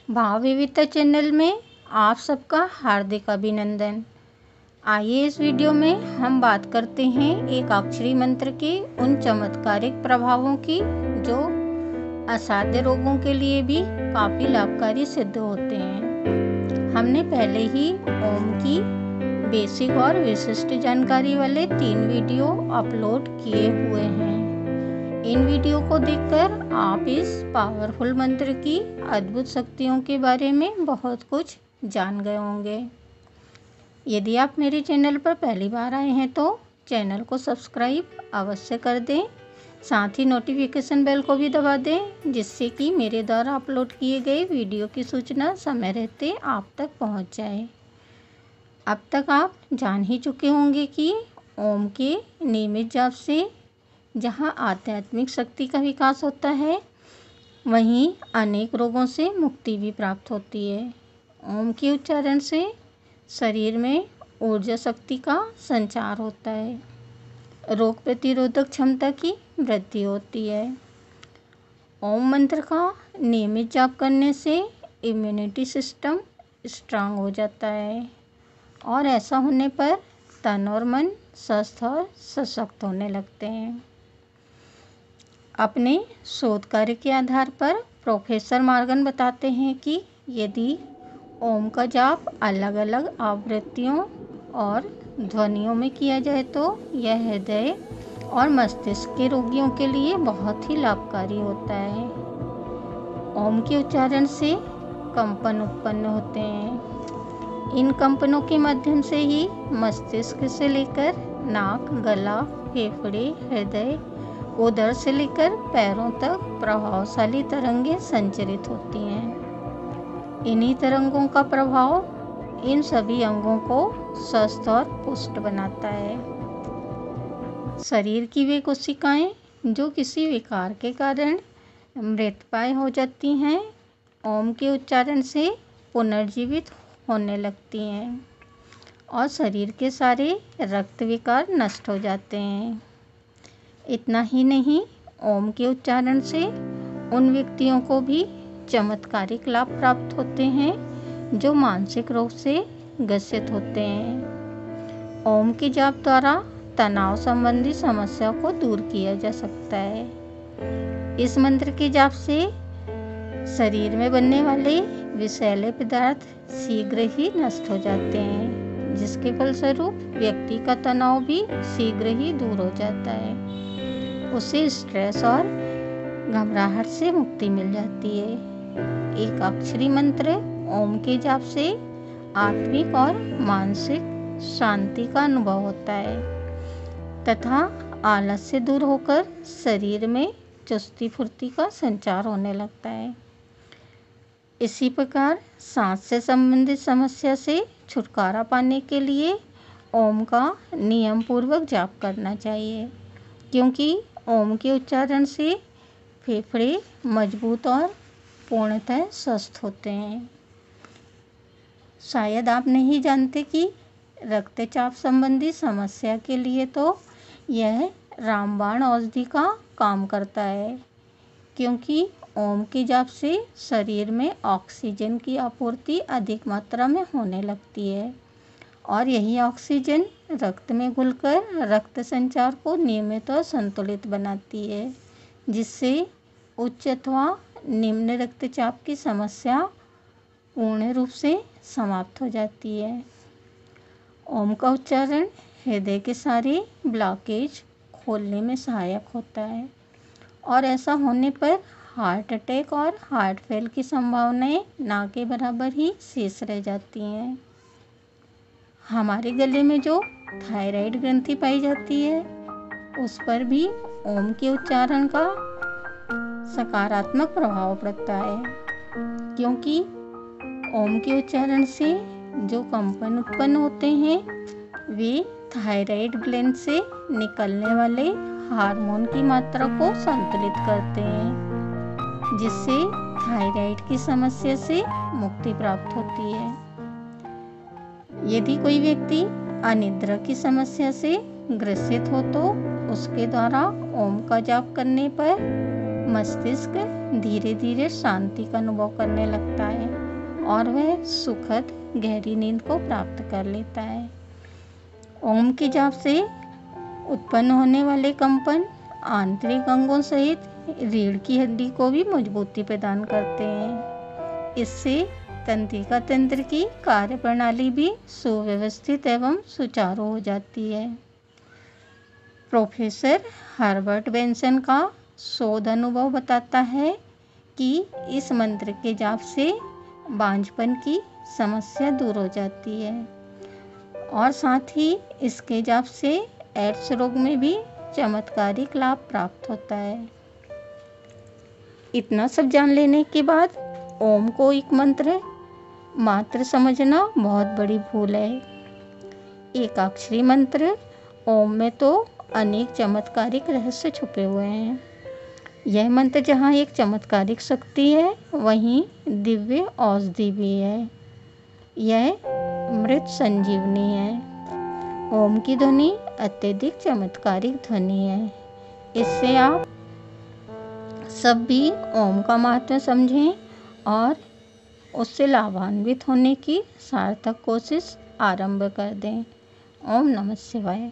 भाव विविधता चैनल में आप सबका हार्दिक अभिनंदन। आइए इस वीडियो में हम बात करते हैं एक अक्षरी मंत्र के उन चमत्कारिक प्रभावों की जो असाध्य रोगों के लिए भी काफ़ी लाभकारी सिद्ध होते हैं। हमने पहले ही ओम की बेसिक और विशिष्ट जानकारी वाले 3 वीडियो अपलोड किए हुए हैं। इन वीडियो को देखकर आप इस पावरफुल मंत्र की अद्भुत शक्तियों के बारे में बहुत कुछ जान गए होंगे। यदि आप मेरे चैनल पर पहली बार आए हैं तो चैनल को सब्सक्राइब अवश्य कर दें, साथ ही नोटिफिकेशन बेल को भी दबा दें, जिससे कि मेरे द्वारा अपलोड किए गए वीडियो की सूचना समय रहते आप तक पहुंच जाए। अब तक आप जान ही चुके होंगे कि ओम के नियमित जाप से जहाँ आध्यात्मिक शक्ति का विकास होता है, वहीं अनेक रोगों से मुक्ति भी प्राप्त होती है। ओम के उच्चारण से शरीर में ऊर्जा शक्ति का संचार होता है, रोग प्रतिरोधक क्षमता की वृद्धि होती है। ओम मंत्र का नियमित जाप करने से इम्यूनिटी सिस्टम स्ट्रांग हो जाता है और ऐसा होने पर तन और मन स्वस्थ और सशक्त होने लगते हैं। अपने शोध कार्य के आधार पर प्रोफेसर मॉर्गन बताते हैं कि यदि ओम का जाप अलग अलग आवृत्तियों और ध्वनियों में किया जाए तो यह हृदय और मस्तिष्क के रोगियों के लिए बहुत ही लाभकारी होता है। ओम के उच्चारण से कंपन उत्पन्न होते हैं। इन कंपनों के माध्यम से ही मस्तिष्क से लेकर नाक, गला, फेफड़े, हृदय, उदर से लेकर पैरों तक प्रभावशाली तरंगें संचरित होती हैं। इन्हीं तरंगों का प्रभाव इन सभी अंगों को स्वस्थ और पुष्ट बनाता है। शरीर की वे कोशिकाएं जो किसी विकार के कारण मृतप्राय हो जाती हैं, ओम के उच्चारण से पुनर्जीवित होने लगती हैं और शरीर के सारे रक्त विकार नष्ट हो जाते हैं। इतना ही नहीं, ओम के उच्चारण से उन व्यक्तियों को भी चमत्कारिक लाभ प्राप्त होते हैं जो मानसिक रोग से ग्रसित होते हैं। ओम के जाप द्वारा तनाव संबंधी समस्या को दूर किया जा सकता है। इस मंत्र के जाप से शरीर में बनने वाले विषैले पदार्थ शीघ्र ही नष्ट हो जाते हैं, जिसके फलस्वरूप व्यक्ति का तनाव भी शीघ्र ही दूर हो जाता है। उसे स्ट्रेस और घबराहट से मुक्ति मिल जाती है। एक अक्षरी मंत्र ओम के जाप से आत्मिक और मानसिक शांति का अनुभव होता है तथा आलस से दूर होकर शरीर में चुस्ती फुर्ती का संचार होने लगता है। इसी प्रकार सांस से संबंधित समस्या से छुटकारा पाने के लिए ओम का नियम पूर्वक जाप करना चाहिए, क्योंकि ओम के उच्चारण से फेफड़े मजबूत और पूर्णतः स्वस्थ होते हैं। शायद आप नहीं जानते कि रक्तचाप संबंधी समस्या के लिए तो यह रामबाण औषधि का काम करता है, क्योंकि ओम के जाप से शरीर में ऑक्सीजन की आपूर्ति अधिक मात्रा में होने लगती है और यही ऑक्सीजन रक्त में घुलकर रक्त संचार को नियमित और संतुलित बनाती है, जिससे उच्च अथवा निम्न रक्तचाप की समस्या पूर्ण रूप से समाप्त हो जाती है। ओम का उच्चारण हृदय के सारे ब्लॉकेज खोलने में सहायक होता है और ऐसा होने पर हार्ट अटैक और हार्ट फेल की संभावनाएं ना के बराबर ही शेष रह जाती हैं। हमारे गले में जो थायराइड ग्रंथि पाई जाती है, उस पर भी ओम के उच्चारण का सकारात्मक प्रभाव पड़ता है, क्योंकि ओम के उच्चारण से जो कंपन उत्पन्न होते हैं वे थायराइड ग्लैंड से निकलने वाले हार्मोन की मात्रा को संतुलित करते हैं, जिससे थायराइड की समस्या से मुक्ति प्राप्त होती है। यदि कोई व्यक्ति अनिद्रा की समस्या से ग्रसित हो तो उसके द्वारा ओम का जाप करने पर मस्तिष्क धीरे धीरे शांति का अनुभव करने लगता है और वह सुखद गहरी नींद को प्राप्त कर लेता है। ओम के जाप से उत्पन्न होने वाले कंपन आंतरिक अंगों सहित रीढ़ की हड्डी को भी मजबूती प्रदान करते हैं। इससे तंत्रिका तंत्र की कार्य प्रणाली भी सुव्यवस्थित एवं सुचारू हो जाती है। प्रोफेसर हर्बर्ट बेंसन का शोध अनुभव बताता है कि इस मंत्र के जाप से बांझपन की समस्या दूर हो जाती है और साथ ही इसके जाप से एड्स रोग में भी चमत्कारिक लाभ प्राप्त होता है। इतना सब जान लेने के बाद ओम को एक मंत्र मात्र समझना बहुत बड़ी भूल है। एकाक्षरी मंत्र ओम में तो अनेक चमत्कारिक रहस्य छुपे हुए हैं। यह मंत्र जहाँ एक चमत्कारिक शक्ति है, वहीं दिव्य औषधि भी है। यह मृत संजीवनी है। ओम की ध्वनि अत्यधिक चमत्कारिक ध्वनि है। इससे आप सब भी ओम का महत्व समझें और उससे लाभान्वित होने की सार्थक कोशिश आरंभ कर दें। ओम नमः शिवाय।